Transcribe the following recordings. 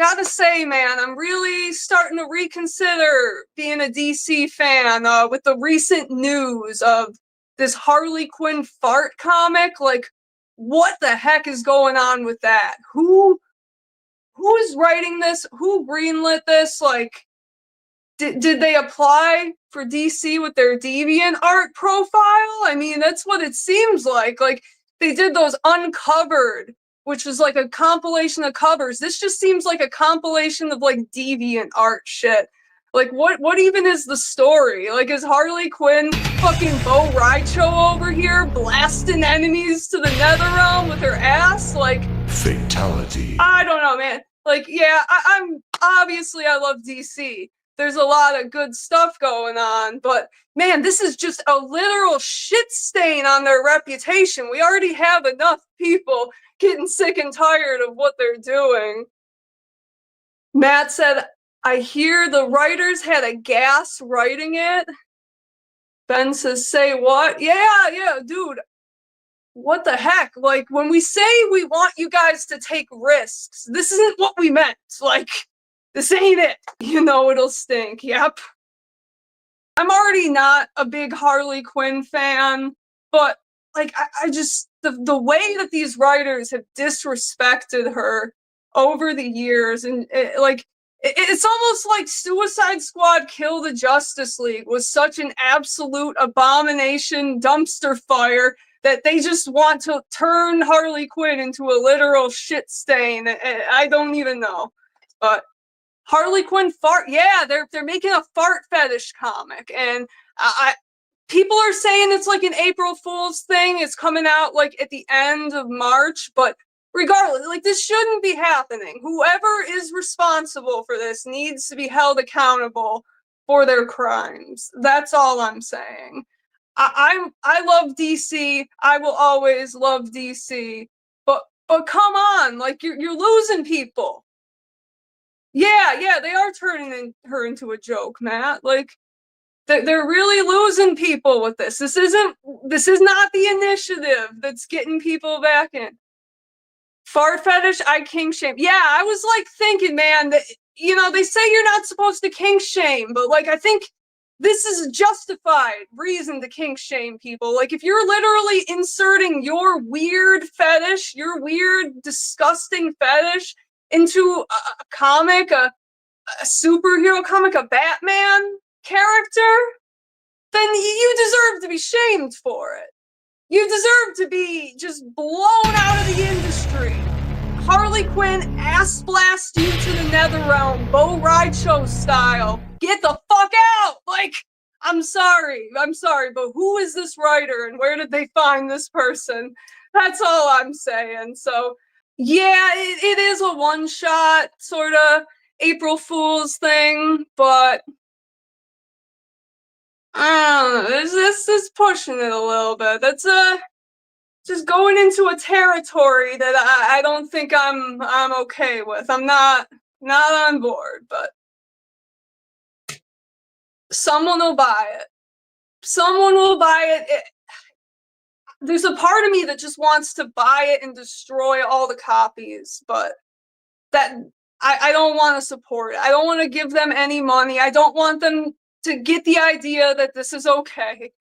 gotta say, man, I'm really starting to reconsider being a DC fan with the recent news of this Harley Quinn fart comic. Like, what the heck is going on with that? Who's writing this? Who greenlit this? Like, did they apply for DC with their DeviantArt profile? I mean, that's what it seems like. Like, they did those Uncovered, which was like a compilation of covers. This just seems like a compilation of like DeviantArt shit. Like, what even is the story? Like, is Harley Quinn fucking Bo Raicho over here blasting enemies to the Netherrealm with her ass? Like, fatality. I don't know, man. Like, yeah, I'm obviously I love DC. There's a lot of good stuff going on, but man, this is just a literal shit stain on their reputation. We already have enough people getting sick and tired of what they're doing. Matt said, I hear the writers had a gas writing it. Ben says, say what? Yeah, dude. What the heck? Like, when we say we want you guys to take risks, this isn't what we meant. Like, this ain't it. You know it'll stink. Yep. I'm already not a big Harley Quinn fan, but like I just the way that these writers have disrespected her over the years, and it's almost like Suicide Squad Kill the Justice League was such an absolute abomination dumpster fire that they just want to turn Harley Quinn into a literal shit stain. I don't even know, but Harley Quinn fart. Yeah, they're making a fart fetish comic, and people are saying it's like an April Fool's thing. It's coming out like at the end of March, but regardless, like, this shouldn't be happening. Whoever is responsible for this needs to be held accountable for their crimes. That's all I'm saying. I love DC. I will always love DC, but come on, like, you're losing people. Yeah, they are turning her into a joke, Matt. Like, they're really losing people with this. This is not the initiative that's getting people back in. Fart fetish, I kink shame. Yeah, I was like thinking, man, that, you know, they say you're not supposed to kink shame, but like, I think this is a justified reason to kink shame people. Like, if you're literally inserting your weird fetish, your weird, disgusting fetish into a comic, a superhero comic, a Batman character, then you deserve to be shamed for it. You deserve to be just blown out of the industry. Harley Quinn ass blast you to the Netherrealm, Bo Raicho style. Get the fuck out! Like, I'm sorry, but who is this writer and where did they find this person? That's all I'm saying. So, yeah, it is a one-shot sort of April Fool's thing, but I don't know, this is pushing it a little bit. That's just going into a territory that I don't think I'm okay with. I'm not on board, but someone will buy it. Someone will buy it. There's a part of me that just wants to buy it and destroy all the copies, but that I don't want to support it. I don't want to give them any money. I don't want them to get the idea that this is okay.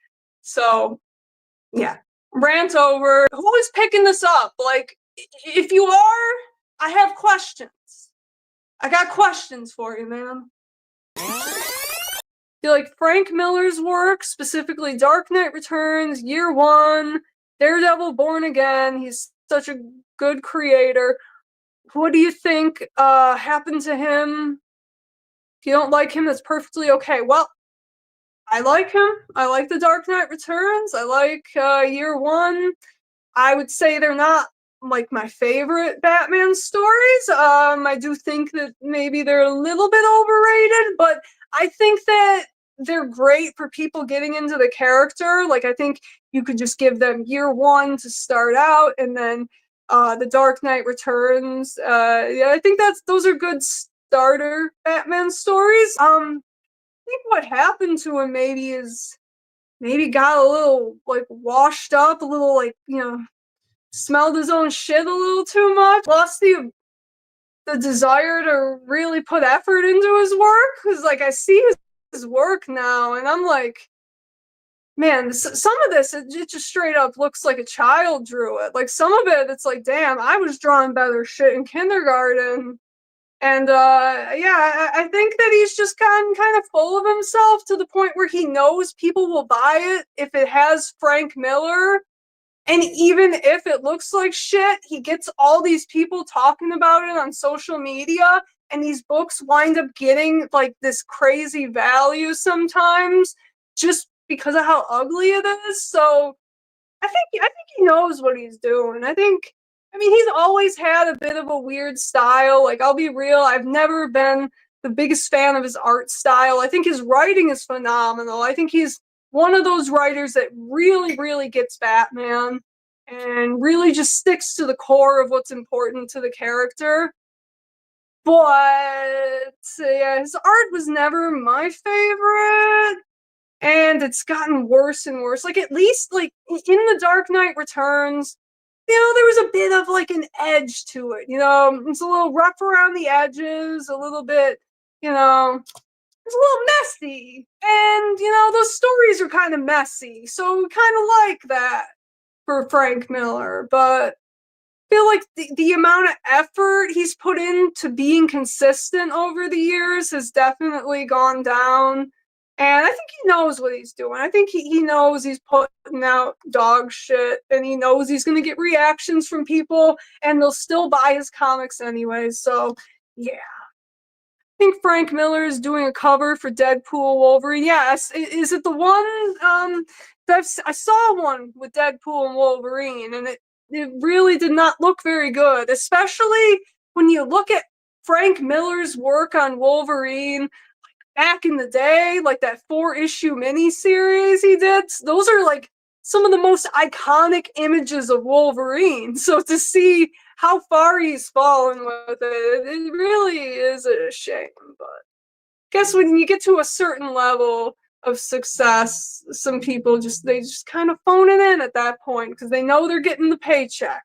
So, yeah. Rant over. Who is picking this up? Like, if you are, I have questions. I got questions for you, man. You like Frank Miller's work, specifically Dark Knight Returns, Year One, Daredevil Born Again. He's such a good creator. What do you think happened to him? If you don't like him, that's perfectly okay. Well, I like him. I like The Dark Knight Returns. I like Year One. I would say they're not like my favorite Batman stories. I do think that maybe they're a little bit overrated, but I think that they're great for people getting into the character. Like, I think you could just give them Year One to start out, and then The Dark Knight Returns. Yeah, I think those are good starter Batman stories. I think what happened to him maybe got a little like washed up, a little like, you know, smelled his own shit a little too much, lost the the desire to really put effort into his work. Because, like, I see his work now, and I'm like, man, some of this, it just straight up looks like a child drew it. Like, some of it, it's like, damn, I was drawing better shit in kindergarten. And yeah, I think that he's just gotten kind of full of himself to the point where he knows people will buy it if it has Frank Miller. And even if it looks like shit, he gets all these people talking about it on social media, and these books wind up getting like this crazy value sometimes just because of how ugly it is. So I think he knows what he's doing. I mean, he's always had a bit of a weird style. Like, I'll be real, I've never been the biggest fan of his art style. I think his writing is phenomenal. I think he's one of those writers that really, really gets Batman and really just sticks to the core of what's important to the character. But yeah, his art was never my favorite. And it's gotten worse and worse. Like, at least, like, in The Dark Knight Returns, there was a bit of, like, an edge to it, It's a little rough around the edges, a little bit, it's a little messy. And, those stories are kind of messy. So we kind of like that for Frank Miller. But I feel like the amount of effort he's put into being consistent over the years has definitely gone down. And I think he knows what he's doing. I think he knows he's putting out dog shit, and he knows he's going to get reactions from people, and they'll still buy his comics anyway. So, yeah. I think Frank Miller is doing a cover for Deadpool Wolverine. Yes, is it the one? I saw one with Deadpool and Wolverine, and it really did not look very good, especially when you look at Frank Miller's work on Wolverine back in the day, like that 4-issue miniseries he did. Those are like some of the most iconic images of Wolverine. So to see how far he's fallen with it really is a shame. But I guess when you get to a certain level of success, some people just kind of phone it in at that point because they know they're getting the paycheck.